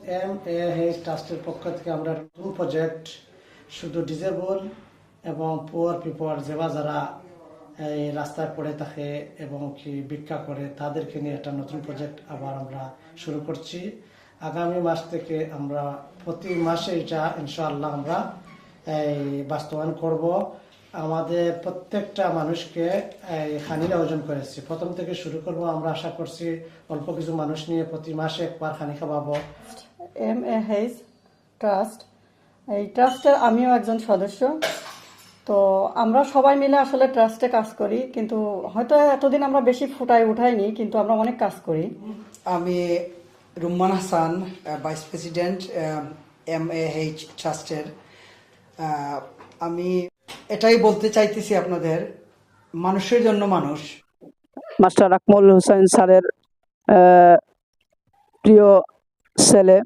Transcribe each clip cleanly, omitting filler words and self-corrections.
MAH ট্রাস্টের পক্ষ থেকে আমরা নতুন প্রজেক্ট শুধু ডিজেবল এবং পুয়ার পিপল যারা এই রাস্তায় পড়ে থাকে এবং কি ভিক্ষা করে তাদেরকে নিয়ে একটা নতুন প্রজেক্ট আবার আমরা শুরু করছি। আগামী মাস থেকে আমরা প্রতি মাসে এটা ইনশাআল্লাহ আমরা এই বাস্তবায়ন করব। আমাদের প্রত্যেকটা মানুষকে খানির আয়োজন করেছি, প্রথম থেকে শুরু করব। আমরা আশা করছি অল্প কিছু মানুষ নিয়ে প্রতি মাসে একবার খানি খাওয়াবো। MAH ট্রাস্ট, এই ট্রাস্টের আমিও একজন সদস্য। তো আমরা সবাই মিলে আসলে ট্রাস্টে কাজ করি, কিন্তু হয়তো এতদিন আমরা বেশি উঠাইনি, কিন্তু আমরা অনেক কাজ করি। আমি Rumman Hasan, vice president MAH ট্রাস্টের। আমি এটাই বলতে চাইতেছি আপনাদের, মানুষের জন্য মানুষ। মাস্টার আকমল হোসেন স্যারের প্রিয় ছেলে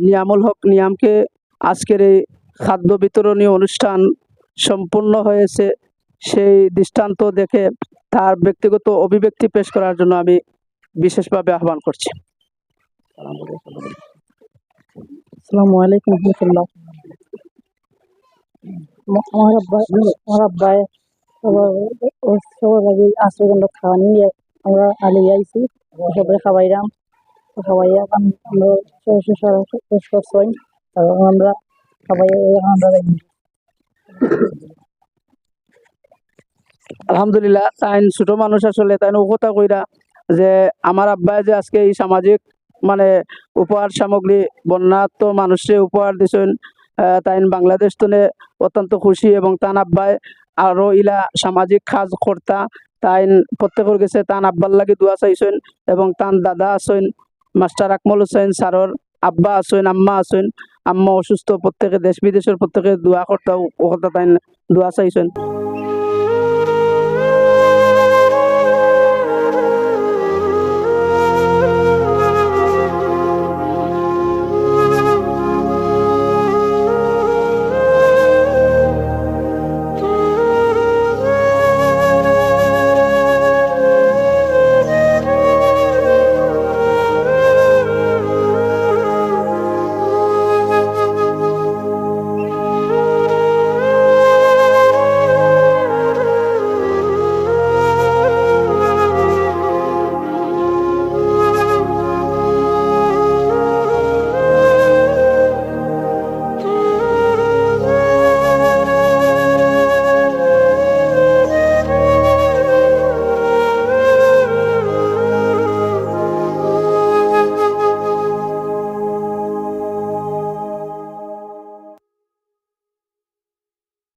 নিয়ামুল হক নিয়ামকে আজকের এই খাদ্য বিতরণী অনুষ্ঠান সম্পূর্ণ হয়েছে, সেই দৃষ্টান্ত দেখে তার ব্যক্তিগত অভিব্যক্তি পেশ করার জন্য আমি বিশেষভাবে আহ্বান করছি। আসসালামু আলাইকুম রহমতুল্লাহ। আমার আব্বাই সবার আগে আশ্রয়কেন্দ্র খাওয়া নিয়ে আমরা আলিয়ে আইছি, সবাই খাওয়াইলাম, খাওয়াইয়া আমরা করছি এবং আমরা খাওয়াই আমরা আলহামদুলিল্লাহ, তাই ছোট মানুষ আসলে তাই কথা কইরা যে আমার আব্বাই যে আজকে এই সামাজিক মানে উপহার সামগ্রী বন্যাত্ম মানুষে উপহার দিছেন, তাই বাংলাদেশ তনে অত্যন্ত খুশি। এবং তান আব্বাই আরো ইলা সামাজিক কাজ কর্তা, তাই প্রত্যেকের গেছে তান আব্বার লাগে দোয়া চাইছেন। এবং তান দাদা আছেন মাস্টার আকমল হোসেন স্যারর আব্বা আছেন, আম্মা আছেন, আম্মা অসুস্থ, প্রত্যেকে দেশ বিদেশের প্রত্যেকে দোয়া কর্তা ও কথা তাই দোয়া চাইছেন।